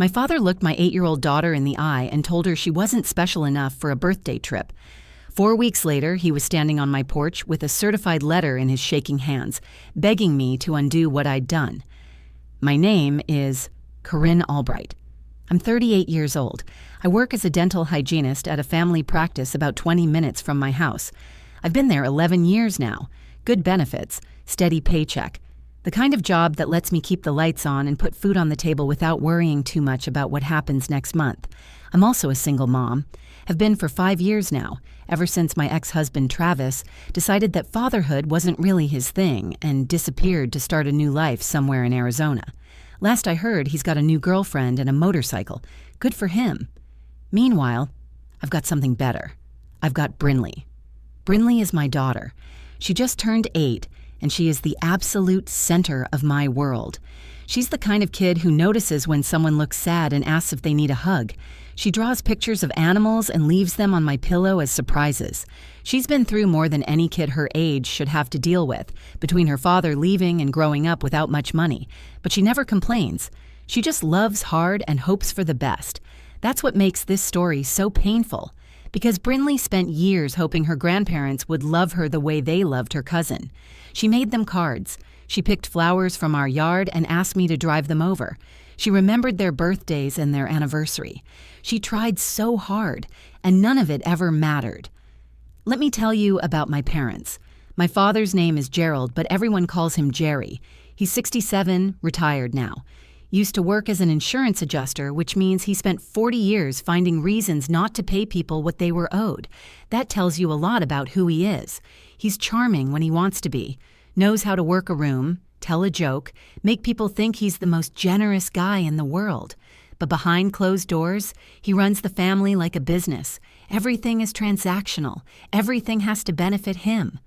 My father looked my 8-year-old daughter in the eye and told her she wasn't special enough for a birthday trip. 4 weeks later, he was standing on my porch with a certified letter in his shaking hands, begging me to undo what I'd done. My name is Corinne Albright. I'm 38 years old. I work as a dental hygienist at a family practice about 20 minutes from my house. I've been there 11 years now. Good benefits, steady paycheck. The kind of job that lets me keep the lights on and put food on the table without worrying too much about what happens next month. I'm also a single mom. Have been for 5 years now, ever since my ex-husband Travis decided that fatherhood wasn't really his thing and disappeared to start a new life somewhere in Arizona. Last I heard, he's got a new girlfriend and a motorcycle. Good for him. Meanwhile, I've got something better. I've got Brinley. Brinley is my daughter. She just turned 8, and she is the absolute center of my world. She's the kind of kid who notices when someone looks sad and asks if they need a hug. She draws pictures of animals and leaves them on my pillow as surprises. She's been through more than any kid her age should have to deal with, between her father leaving and growing up without much money. But she never complains. She just loves hard and hopes for the best. That's what makes this story so painful. Because Brinley spent years hoping her grandparents would love her the way they loved her cousin. She made them cards. She picked flowers from our yard and asked me to drive them over. She remembered their birthdays and their anniversary. She tried so hard, and none of it ever mattered. Let me tell you about my parents. My father's name is Gerald, but everyone calls him Jerry. He's 67, retired now. Used to work as an insurance adjuster, which means he spent 40 years finding reasons not to pay people what they were owed. That tells you a lot about who he is. He's charming when he wants to be, knows how to work a room, tell a joke, make people think he's the most generous guy in the world. But behind closed doors, he runs the family like a business. Everything is transactional. Everything has to benefit him.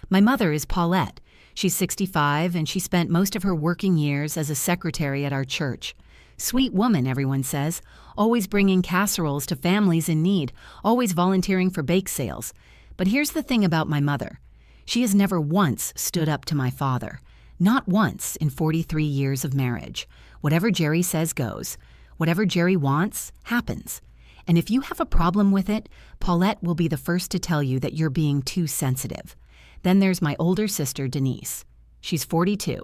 My mother is Paulette. She's 65, and she spent most of her working years as a secretary at our church. Sweet woman, everyone says, always bringing casseroles to families in need, always volunteering for bake sales. But here's the thing about my mother. She has never once stood up to my father. Not once in 43 years of marriage. Whatever Jerry says goes. Whatever Jerry wants, happens. And if you have a problem with it, Paulette will be the first to tell you that you're being too sensitive. Then there's my older sister, Denise. She's 42,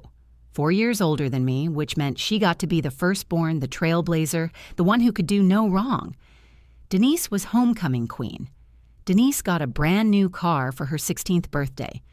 4 years older than me, which meant she got to be the firstborn, the trailblazer, the one who could do no wrong. Denise was homecoming queen. Denise got a brand new car for her 16th birthday.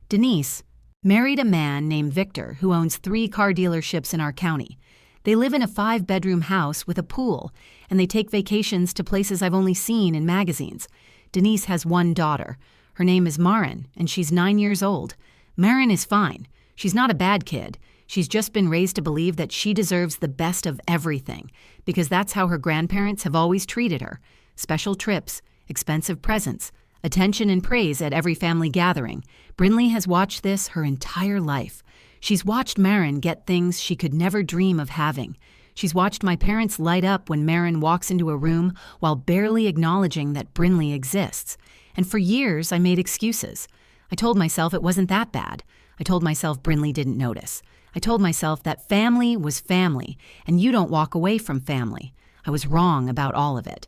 Denise married a man named Victor who owns 3 car dealerships in our county. They live in a 5-bedroom house with a pool, and they take vacations to places I've only seen in magazines. Denise has 1 daughter. Her name is Marin, and she's 9 years old. Marin is fine. She's not a bad kid. She's just been raised to believe that she deserves the best of everything, because that's how her grandparents have always treated her. Special trips, expensive presents, attention and praise at every family gathering. Brinley has watched this her entire life. She's watched Marin get things she could never dream of having. She's watched my parents light up when Marin walks into a room while barely acknowledging that Brinley exists. And for years, I made excuses. I told myself it wasn't that bad. I told myself Brinley didn't notice. I told myself that family was family, and you don't walk away from family. I was wrong about all of it.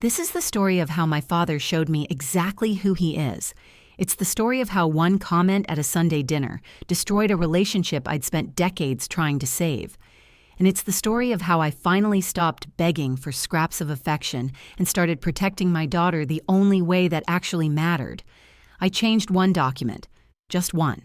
This is the story of how my father showed me exactly who he is. It's the story of how one comment at a Sunday dinner destroyed a relationship I'd spent decades trying to save. And it's the story of how I finally stopped begging for scraps of affection and started protecting my daughter the only way that actually mattered. I changed one document, just one,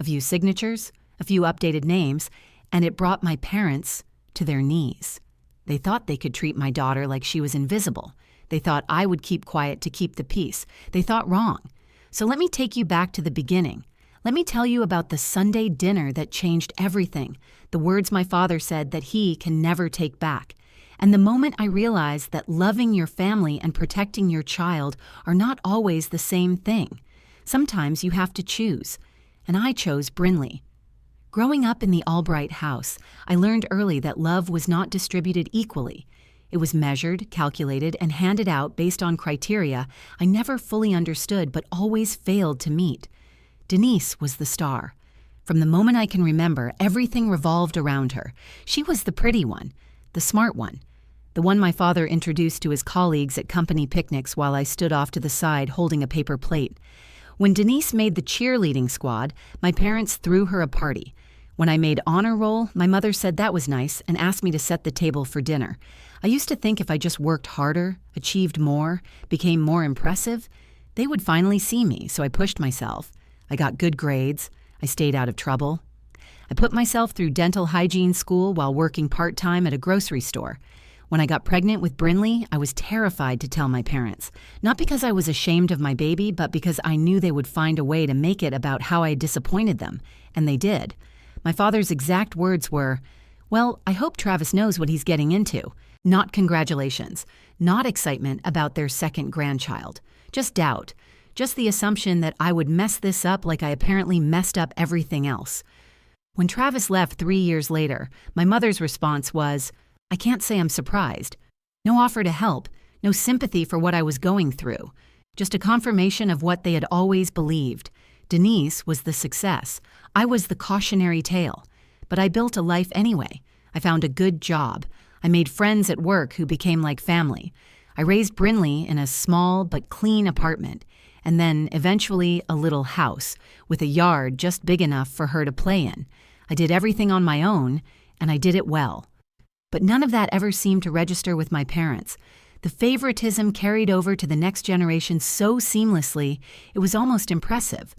a few signatures, a few updated names, and it brought my parents to their knees. They thought they could treat my daughter like she was invisible. They thought I would keep quiet to keep the peace. They thought wrong. So let me take you back to the beginning. Let me tell you about the Sunday dinner that changed everything, the words my father said that he can never take back, and the moment I realized that loving your family and protecting your child are not always the same thing. Sometimes you have to choose, and I chose Brinley. Growing up in the Albright house, I learned early that love was not distributed equally. It was measured, calculated, and handed out based on criteria I never fully understood but always failed to meet. Denise was the star. From the moment I can remember, everything revolved around her. She was the pretty one, the smart one, the one my father introduced to his colleagues at company picnics while I stood off to the side holding a paper plate. When Denise made the cheerleading squad, my parents threw her a party. When I made honor roll, my mother said that was nice and asked me to set the table for dinner. I used to think if I just worked harder, achieved more, became more impressive, they would finally see me, so I pushed myself. I got good grades. I stayed out of trouble. I put myself through dental hygiene school while working part-time at a grocery store. When I got pregnant with Brinley, I was terrified to tell my parents. Not because I was ashamed of my baby, but because I knew they would find a way to make it about how I disappointed them, and they did. My father's exact words were, "Well, I hope Travis knows what he's getting into." Not congratulations, not excitement about their second grandchild, just doubt, just the assumption that I would mess this up like I apparently messed up everything else. When Travis left 3 years later, my mother's response was, "I can't say I'm surprised." No offer to help, no sympathy for what I was going through, just a confirmation of what they had always believed. Denise was the success. I was the cautionary tale. But I built a life anyway. I found a good job. I made friends at work who became like family. I raised Brinley in a small but clean apartment, and then eventually a little house with a yard just big enough for her to play in. I did everything on my own, and I did it well. But none of that ever seemed to register with my parents. The favoritism carried over to the next generation so seamlessly, it was almost impressive.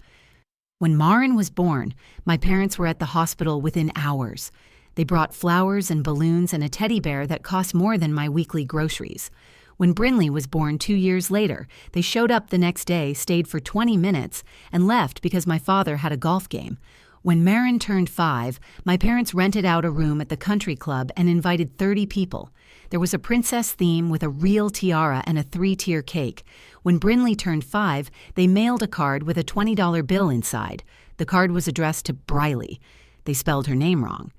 When Maren was born, my parents were at the hospital within hours. They brought flowers and balloons and a teddy bear that cost more than my weekly groceries. When Brinley was born 2 years later, they showed up the next day, stayed for 20 minutes, and left because my father had a golf game. When Maren turned 5, my parents rented out a room at the country club and invited 30 people. There was a princess theme with a real tiara and a 3-tier cake. When Brinley turned 5, they mailed a card with a $20 bill inside. The card was addressed to Bayley. They spelled her name wrong.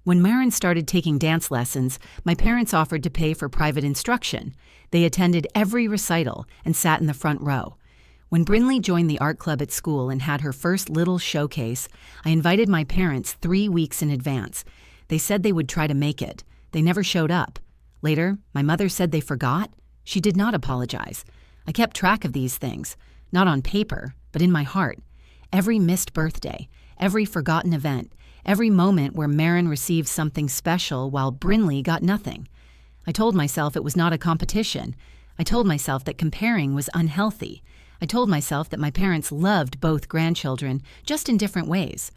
When Maren started taking dance lessons, my parents offered to pay for private instruction. They attended every recital and sat in the front row. When Brinley joined the art club at school and had her first little showcase, I invited my parents 3 weeks in advance. They said they would try to make it. They never showed up. Later, my mother said they forgot. She did not apologize. I kept track of these things, not on paper, but in my heart. Every missed birthday, every forgotten event, every moment where Maren received something special while Brinley got nothing. I told myself it was not a competition. I told myself that comparing was unhealthy. I told myself that my parents loved both grandchildren, just in different ways.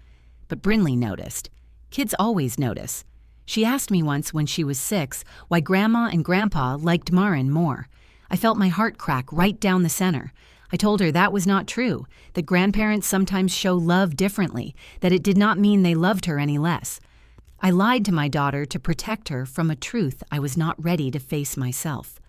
But Brinley noticed. Kids always notice. She asked me once when she was 6 why Grandma and Grandpa liked Maren more. I felt my heart crack right down the center. I told her that was not true, that grandparents sometimes show love differently, that it did not mean they loved her any less. I lied to my daughter to protect her from a truth I was not ready to face myself.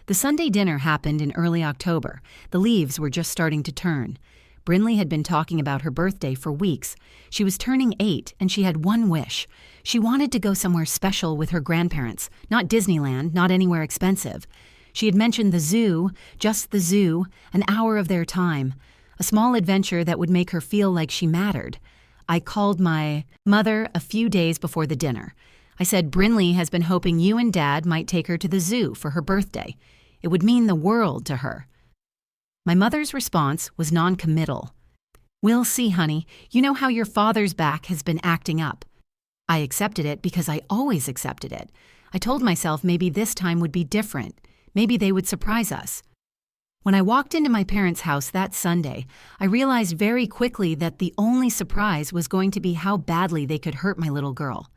The Sunday dinner happened in early October. The leaves were just starting to turn. Brinley had been talking about her birthday for weeks. She was turning 8, and she had one wish. She wanted to go somewhere special with her grandparents, not Disneyland, not anywhere expensive. She had mentioned the zoo, just the zoo, an hour of their time, a small adventure that would make her feel like she mattered. I called my mother a few days before the dinner. I said Brinley has been hoping you and Dad might take her to the zoo for her birthday. It would mean the world to her. My mother's response was non-committal. "We'll see, honey. You know how your father's back has been acting up." I accepted it because I always accepted it. I told myself maybe this time would be different. Maybe they would surprise us. When I walked into my parents' house that Sunday, I realized very quickly that the only surprise was going to be how badly they could hurt my little girl.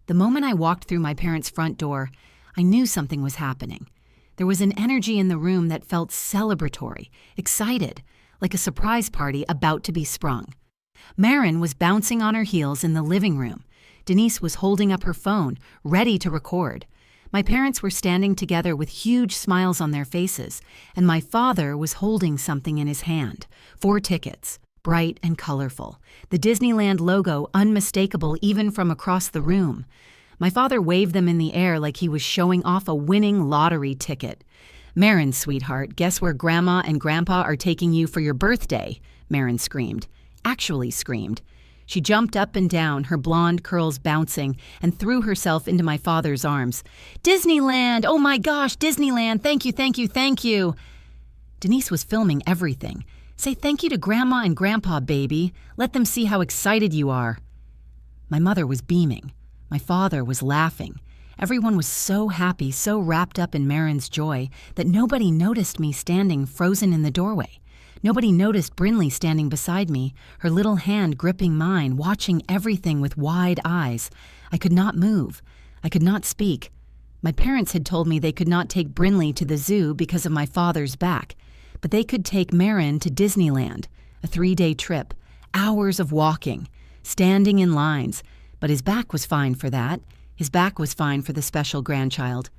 The moment I walked through my parents' front door, I knew something was happening. There was an energy in the room that felt celebratory, excited, like a surprise party about to be sprung. Maren was bouncing on her heels in the living room. Denise was holding up her phone, ready to record. My parents were standing together with huge smiles on their faces, and my father was holding something in his hand. 4 tickets, bright and colorful. The Disneyland logo unmistakable even from across the room. My father waved them in the air like he was showing off a winning lottery ticket. "Maren, sweetheart, guess where Grandma and Grandpa are taking you for your birthday?" Maren screamed. Actually screamed. She jumped up and down, her blonde curls bouncing, and threw herself into my father's arms. "Disneyland! Oh my gosh, Disneyland! Thank you, thank you, thank you!" Denise was filming everything. "Say thank you to Grandma and Grandpa, baby. Let them see how excited you are." My mother was beaming. My father was laughing. Everyone was so happy, so wrapped up in Marin's joy, that nobody noticed me standing frozen in the doorway. Nobody noticed Brinley standing beside me, her little hand gripping mine, watching everything with wide eyes. I could not move. I could not speak. My parents had told me they could not take Brinley to the zoo because of my father's back, but they could take Marin to Disneyland, a 3-day trip, hours of walking, standing in lines, but his back was fine for that. His back was fine for the special grandchild.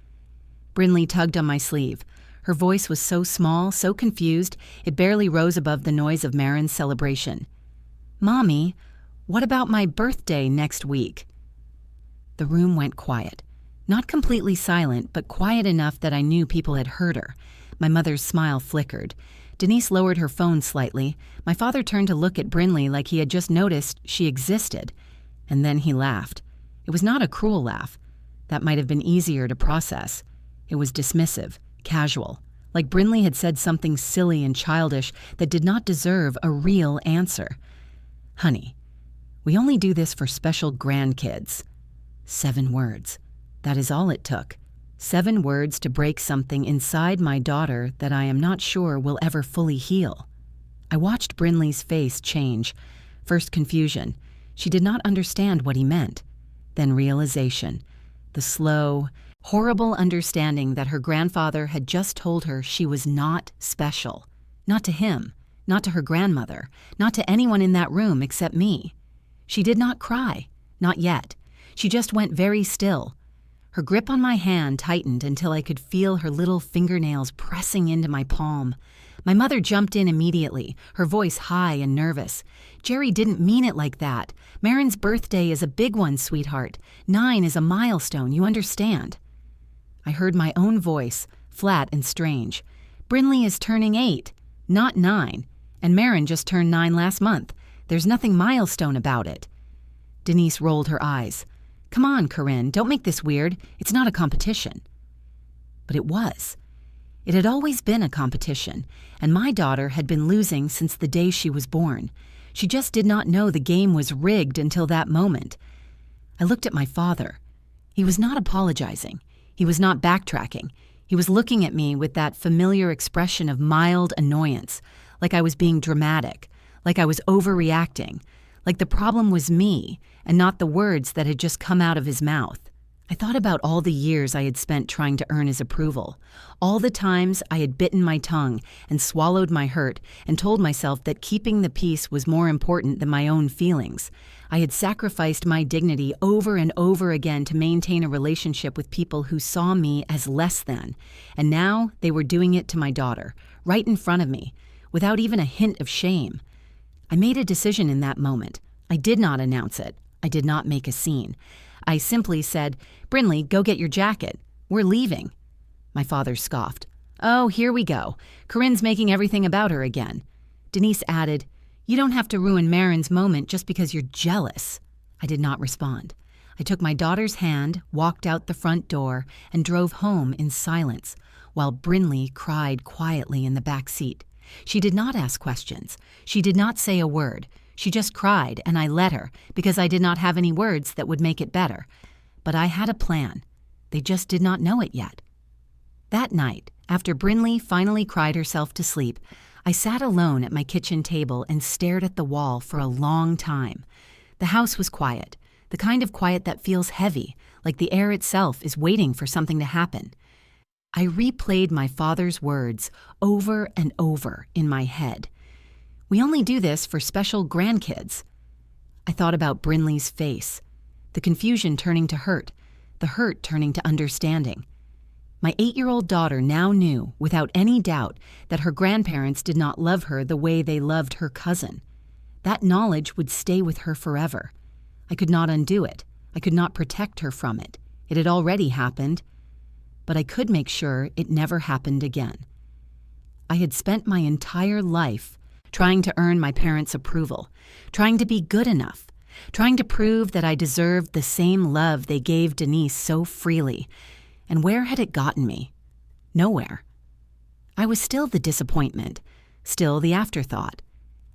Brinley tugged on my sleeve. Her voice was so small, so confused, it barely rose above the noise of Marin's celebration. "Mommy, what about my birthday next week?" The room went quiet. Not completely silent, but quiet enough that I knew people had heard her. My mother's smile flickered. Denise lowered her phone slightly. My father turned to look at Brinley like he had just noticed she existed. And then he laughed. It was not a cruel laugh. That might have been easier to process. It was dismissive, casual, like Brinley had said something silly and childish that did not deserve a real answer. "Honey, we only do this for special grandkids." 7 words. That is all it took. 7 words to break something inside my daughter that I am not sure will ever fully heal. I watched Brinley's face change. First confusion. She did not understand what he meant. Then realization. The slow, horrible understanding that her grandfather had just told her she was not special. Not to him, not to her grandmother, not to anyone in that room except me. She did not cry. Not yet. She just went very still. Her grip on my hand tightened until I could feel her little fingernails pressing into my palm. My mother jumped in immediately, her voice high and nervous. "Jerry didn't mean it like that. Marin's birthday is a big one, sweetheart. 9 is a milestone, you understand." I heard my own voice, flat and strange. "Brinley is turning 8, not 9. And Marin just turned 9 last month. There's nothing milestone about it." Denise rolled her eyes. "Come on, Corinne, don't make this weird. It's not a competition." But it was. It had always been a competition, and my daughter had been losing since the day she was born. She just did not know the game was rigged until that moment. I looked at my father. He was not apologizing. He was not backtracking. He was looking at me with that familiar expression of mild annoyance, like I was being dramatic, like I was overreacting, like the problem was me and not the words that had just come out of his mouth. I thought about all the years I had spent trying to earn his approval, all the times I had bitten my tongue and swallowed my hurt and told myself that keeping the peace was more important than my own feelings. I had sacrificed my dignity over and over again to maintain a relationship with people who saw me as less than, and now they were doing it to my daughter, right in front of me, without even a hint of shame. I made a decision in that moment. I did not announce it. I did not make a scene. I simply said, "Brinley, go get your jacket. We're leaving." My father scoffed. "Oh, here we go. Corinne's making everything about her again." Denise added, "You don't have to ruin Marin's moment just because you're jealous." I did not respond. I took my daughter's hand, walked out the front door, and drove home in silence, while Brinley cried quietly in the back seat. She did not ask questions. She did not say a word. She just cried, and I let her, because I did not have any words that would make it better. But I had a plan. They just did not know it yet. That night, after Brinley finally cried herself to sleep, I sat alone at my kitchen table and stared at the wall for a long time. The house was quiet, the kind of quiet that feels heavy, like the air itself is waiting for something to happen. I replayed my father's words over and over in my head. "We only do this for special grandkids." I thought about Brinley's face, the confusion turning to hurt, the hurt turning to understanding. My 8-year-old daughter now knew, without any doubt, that her grandparents did not love her the way they loved her cousin. That knowledge would stay with her forever. I could not undo it. I could not protect her from it. It had already happened. But I could make sure it never happened again. I had spent my entire life trying to earn my parents' approval, trying to be good enough, trying to prove that I deserved the same love they gave Denise so freely. And where had it gotten me? Nowhere. I was still the disappointment, still the afterthought.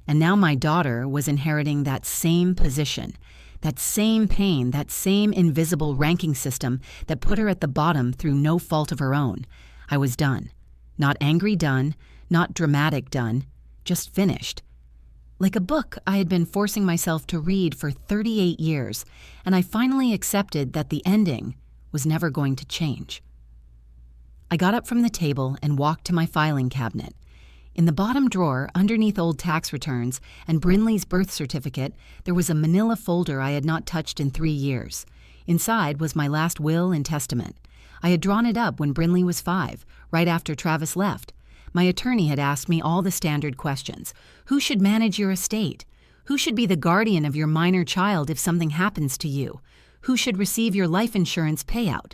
And now my daughter was inheriting that same position, that same pain, that same invisible ranking system that put her at the bottom through no fault of her own. I was done. Not angry done, not dramatic done, just finished. Like a book I had been forcing myself to read for 38 years, and I finally accepted that the ending was never going to change. I got up from the table and walked to my filing cabinet. In the bottom drawer, underneath old tax returns and Brinley's birth certificate, there was a manila folder I had not touched in 3 years. Inside was my last will and testament. I had drawn it up when Brinley was 5, right after Travis left. My attorney had asked me all the standard questions. Who should manage your estate? Who should be the guardian of your minor child if something happens to you? Who should receive your life insurance payout?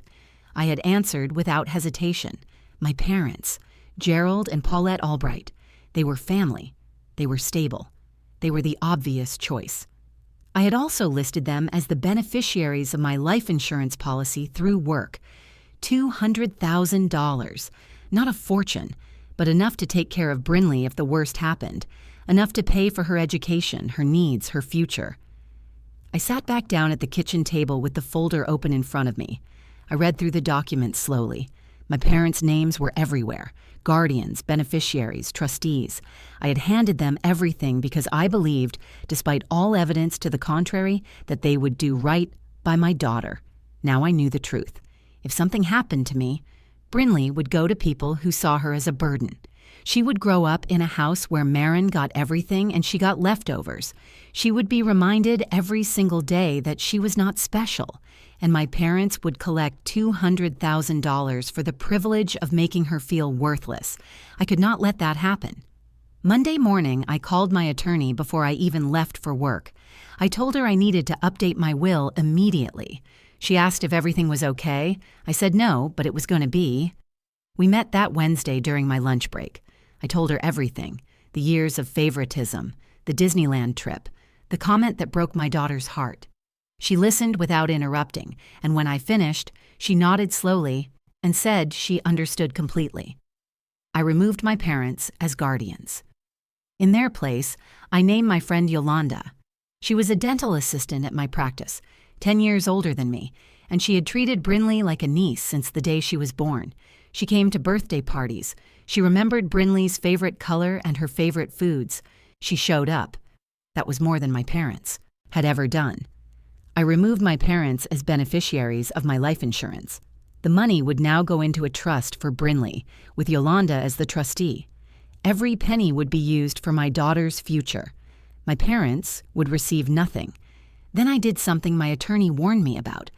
I had answered without hesitation. My parents. Gerald and Paulette Albright. They were family. They were stable. They were the obvious choice. I had also listed them as the beneficiaries of my life insurance policy through work. $200,000. Not a fortune, but enough to take care of Brinley if the worst happened. Enough to pay for her education, her needs, her future. I sat back down at the kitchen table with the folder open in front of me. I read through the documents slowly. My parents' names were everywhere. Guardians, beneficiaries, trustees. I had handed them everything because I believed, despite all evidence to the contrary, that they would do right by my daughter. Now I knew the truth. If something happened to me, Brinley would go to people who saw her as a burden. She would grow up in a house where Marin got everything and she got leftovers. She would be reminded every single day that she was not special. And my parents would collect $200,000 for the privilege of making her feel worthless. I could not let that happen. Monday morning, I called my attorney before I even left for work. I told her I needed to update my will immediately. She asked if everything was okay. I said no, but it was going to be. We met that Wednesday during my lunch break. I told her everything, the years of favoritism, the Disneyland trip, the comment that broke my daughter's heart. She listened without interrupting, and when I finished, she nodded slowly and said she understood completely. I removed my parents as guardians. In their place, I named my friend Yolanda. She was a dental assistant at my practice, 10 years older than me, and she had treated Brinley like a niece since the day she was born. She came to birthday parties. She remembered Brinley's favorite color and her favorite foods. She showed up. That was more than my parents had ever done. I removed my parents as beneficiaries of my life insurance. The money would now go into a trust for Brinley, with Yolanda as the trustee. Every penny would be used for my daughter's future. My parents would receive nothing. Then I did something my attorney warned me about.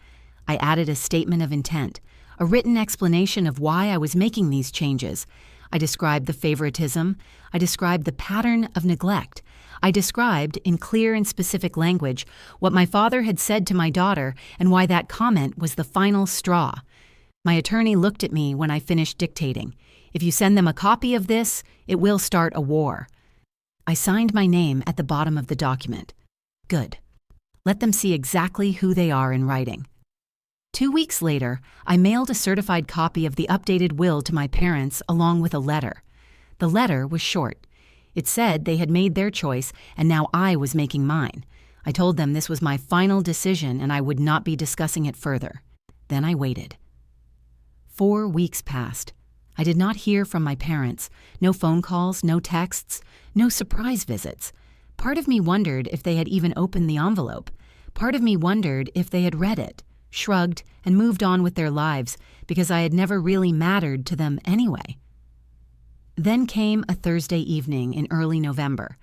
I added a statement of intent, a written explanation of why I was making these changes. I described the favoritism. I described the pattern of neglect. I described, in clear and specific language, what my father had said to my daughter and why that comment was the final straw. My attorney looked at me when I finished dictating. If you send them a copy of this, it will start a war. I signed my name at the bottom of the document. Good. Let them see exactly who they are in writing. 2 weeks later, I mailed a certified copy of the updated will to my parents along with a letter. The letter was short. It said they had made their choice and now I was making mine. I told them this was my final decision and I would not be discussing it further. Then I waited. 4 weeks passed. I did not hear from my parents. No phone calls, no texts, no surprise visits. Part of me wondered if they had even opened the envelope. Part of me wondered if they had read it, shrugged, and moved on with their lives because I had never really mattered to them anyway. Then came a Thursday evening in early November.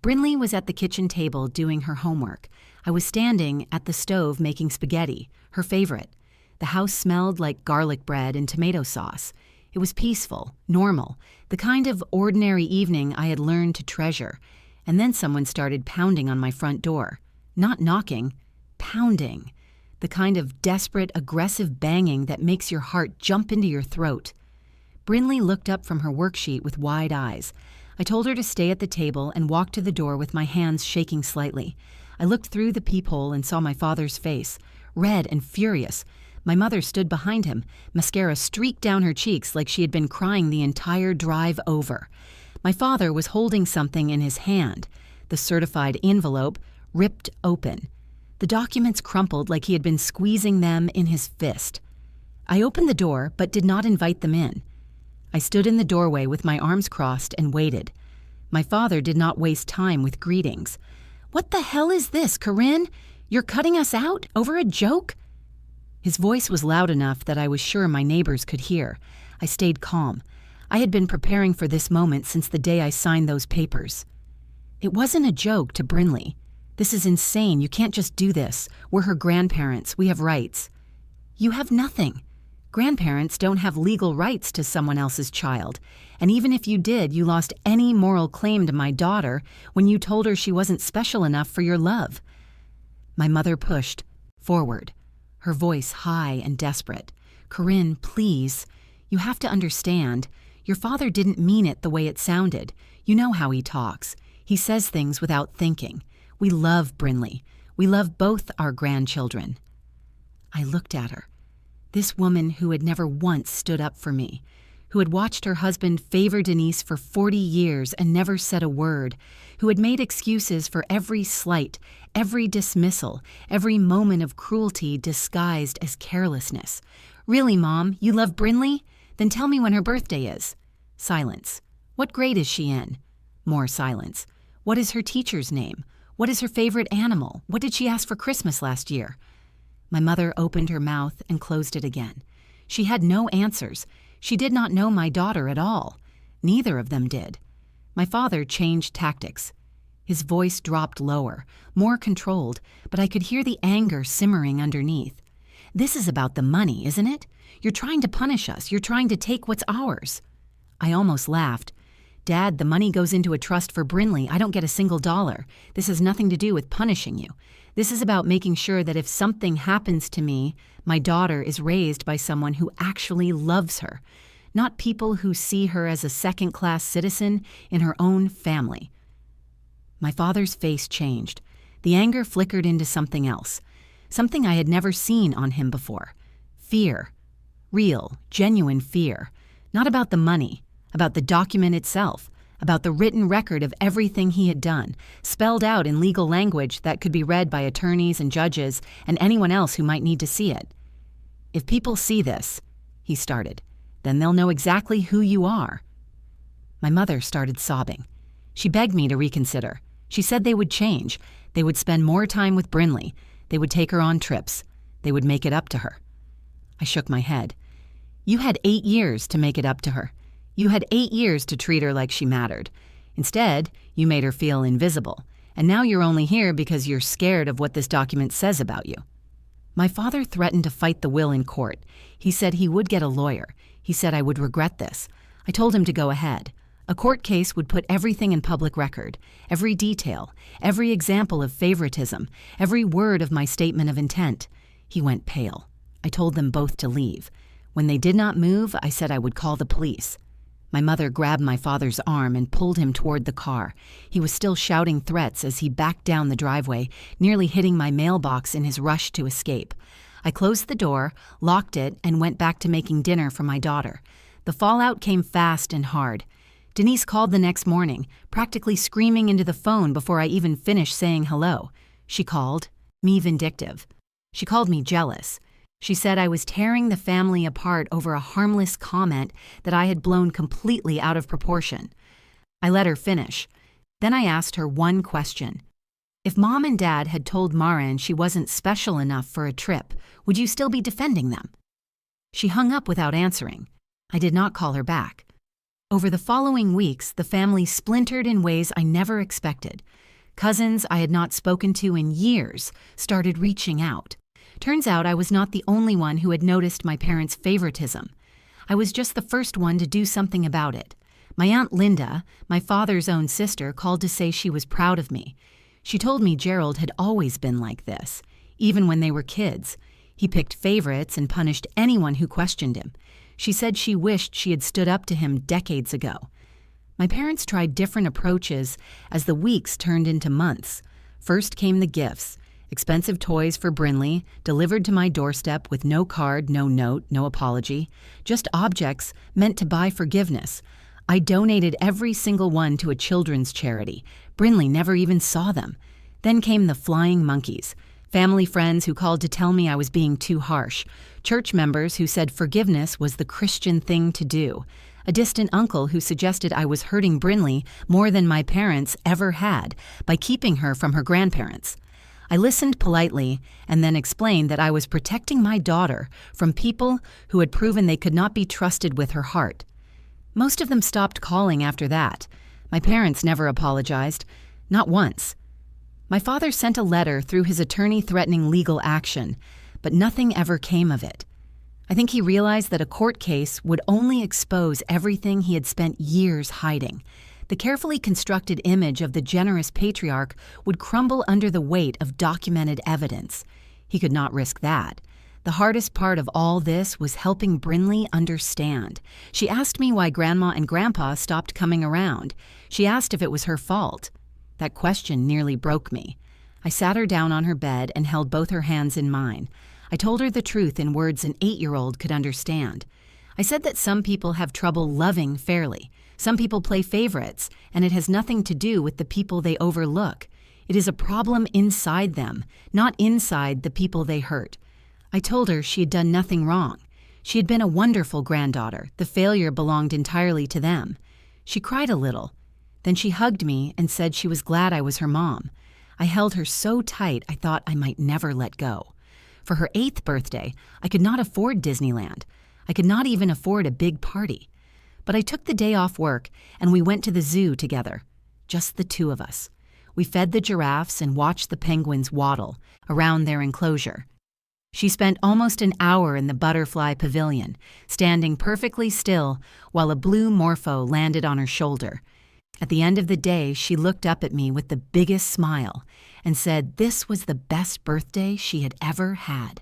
Brinley was at the kitchen table doing her homework. I was standing at the stove making spaghetti, her favorite. The house smelled like garlic bread and tomato sauce. It was peaceful, normal, the kind of ordinary evening I had learned to treasure. And then someone started pounding on my front door. Not knocking, pounding. The kind of desperate, aggressive banging that makes your heart jump into your throat. Brinley looked up from her worksheet with wide eyes. I told her to stay at the table and walked to the door with my hands shaking slightly. I looked through the peephole and saw my father's face, red and furious. My mother stood behind him, mascara streaked down her cheeks like she had been crying the entire drive over. My father was holding something in his hand, the certified envelope ripped open. The documents crumpled like he had been squeezing them in his fist. I opened the door but did not invite them in. I stood in the doorway with my arms crossed and waited. My father did not waste time with greetings. "What the hell is this, Corinne? You're cutting us out over a joke?" His voice was loud enough that I was sure my neighbors could hear. I stayed calm. I had been preparing for this moment since the day I signed those papers. "It wasn't a joke to Brinley. This is insane. You can't just do this. We're her grandparents. We have rights." "You have nothing. Grandparents don't have legal rights to someone else's child. And even if you did, you lost any moral claim to my daughter when you told her she wasn't special enough for your love." My mother pushed forward, her voice high and desperate. "Corinne, please. You have to understand. Your father didn't mean it the way it sounded. You know how he talks. He says things without thinking. We love Brinley. We love both our grandchildren." I looked at her. This woman who had never once stood up for me, who had watched her husband favor Denise for 40 years and never said a word, who had made excuses for every slight, every dismissal, every moment of cruelty disguised as carelessness. "Really, Mom, you love Brinley? Then tell me when her birthday is." Silence. "What grade is she in?" More silence. "What is her teacher's name? What is her favorite animal? What did she ask for Christmas last year?" My mother opened her mouth and closed it again. She had no answers. She did not know my daughter at all. Neither of them did. My father changed tactics. His voice dropped lower, more controlled, but I could hear the anger simmering underneath. "This is about the money, isn't it? You're trying to punish us. You're trying to take what's ours." I almost laughed. "Dad, the money goes into a trust for Brinley. I don't get a single dollar. This has nothing to do with punishing you. This is about making sure that if something happens to me, my daughter is raised by someone who actually loves her, not people who see her as a second-class citizen in her own family." My father's face changed. The anger flickered into something else, something I had never seen on him before. Fear. Real, genuine fear. Not about the money, about the document itself, about the written record of everything he had done, spelled out in legal language that could be read by attorneys and judges and anyone else who might need to see it. "If people see this," he started, "then they'll know exactly who you are." My mother started sobbing. She begged me to reconsider. She said they would change. They would spend more time with Brinley. They would take her on trips. They would make it up to her. I shook my head. "You had 8 years to make it up to her. You had 8 years to treat her like she mattered. Instead, you made her feel invisible. And now you're only here because you're scared of what this document says about you." My father threatened to fight the will in court. He said he would get a lawyer. He said I would regret this. I told him to go ahead. A court case would put everything in public record, every detail, every example of favoritism, every word of my statement of intent. He went pale. I told them both to leave. When they did not move, I said I would call the police. My mother grabbed my father's arm and pulled him toward the car. He was still shouting threats as he backed down the driveway, nearly hitting my mailbox in his rush to escape. I closed the door, locked it, and went back to making dinner for my daughter. The fallout came fast and hard. Denise called the next morning, practically screaming into the phone before I even finished saying hello. She called me vindictive. She called me jealous. She said I was tearing the family apart over a harmless comment that I had blown completely out of proportion. I let her finish. Then I asked her one question. If Mom and Dad had told Marin she wasn't special enough for a trip, would you still be defending them? She hung up without answering. I did not call her back. Over the following weeks, the family splintered in ways I never expected. Cousins I had not spoken to in years started reaching out. Turns out I was not the only one who had noticed my parents' favoritism. I was just the first one to do something about it. My Aunt Linda, my father's own sister, called to say she was proud of me. She told me Gerald had always been like this, even when they were kids. He picked favorites and punished anyone who questioned him. She said she wished she had stood up to him decades ago. My parents tried different approaches as the weeks turned into months. First came the gifts. Expensive toys for Brinley, delivered to my doorstep with no card, no note, no apology. Just objects meant to buy forgiveness. I donated every single one to a children's charity. Brinley never even saw them. Then came the flying monkeys. Family friends who called to tell me I was being too harsh. Church members who said forgiveness was the Christian thing to do. A distant uncle who suggested I was hurting Brinley more than my parents ever had by keeping her from her grandparents. I listened politely and then explained that I was protecting my daughter from people who had proven they could not be trusted with her heart. Most of them stopped calling after that. My parents never apologized, not once. My father sent a letter through his attorney threatening legal action, but nothing ever came of it. I think he realized that a court case would only expose everything he had spent years hiding. The carefully constructed image of the generous patriarch would crumble under the weight of documented evidence. He could not risk that. The hardest part of all this was helping Brinley understand. She asked me why Grandma and Grandpa stopped coming around. She asked if it was her fault. That question nearly broke me. I sat her down on her bed and held both her hands in mine. I told her the truth in words an 8-year-old could understand. I said that some people have trouble loving fairly. Some people play favorites, and it has nothing to do with the people they overlook. It is a problem inside them, not inside the people they hurt. I told her she had done nothing wrong. She had been a wonderful granddaughter. The failure belonged entirely to them. She cried a little. Then she hugged me and said she was glad I was her mom. I held her so tight I thought I might never let go. For her 8th birthday, I could not afford Disneyland. I could not even afford a big party. But I took the day off work and we went to the zoo together. Just the two of us. We fed the giraffes and watched the penguins waddle around their enclosure. She spent almost an hour in the butterfly pavilion, standing perfectly still while a blue morpho landed on her shoulder. At the end of the day, she looked up at me with the biggest smile and said this was the best birthday she had ever had.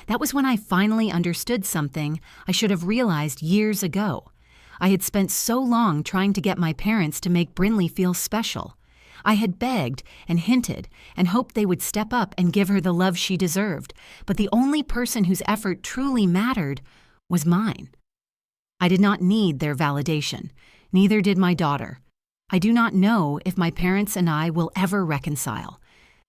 That was when I finally understood something I should have realized years ago. I had spent so long trying to get my parents to make Brinley feel special. I had begged and hinted and hoped they would step up and give her the love she deserved, but the only person whose effort truly mattered was mine. I did not need their validation. Neither did my daughter. I do not know if my parents and I will ever reconcile.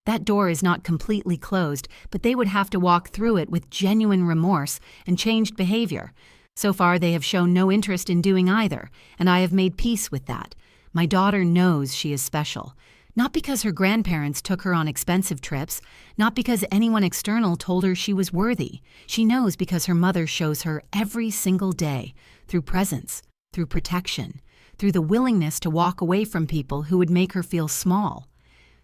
That door is not completely closed, but they would have to walk through it with genuine remorse and changed behavior. So far, they have shown no interest in doing either, and I have made peace with that. My daughter knows she is special, not because her grandparents took her on expensive trips, not because anyone external told her she was worthy. She knows because her mother shows her every single day, through presence, through protection, through the willingness to walk away from people who would make her feel small.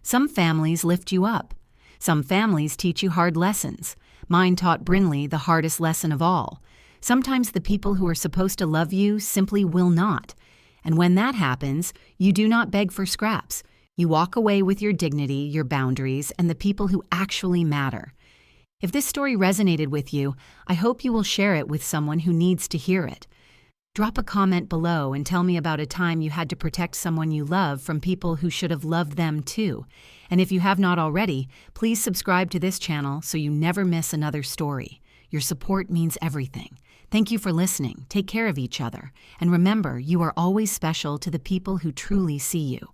Some families lift you up. Some families teach you hard lessons. Mine taught Brinley the hardest lesson of all. Sometimes the people who are supposed to love you simply will not. And when that happens, you do not beg for scraps. You walk away with your dignity, your boundaries, and the people who actually matter. If this story resonated with you, I hope you will share it with someone who needs to hear it. Drop a comment below and tell me about a time you had to protect someone you love from people who should have loved them too. And if you have not already, please subscribe to this channel so you never miss another story. Your support means everything. Thank you for listening. Take care of each other. And remember, you are always special to the people who truly see you.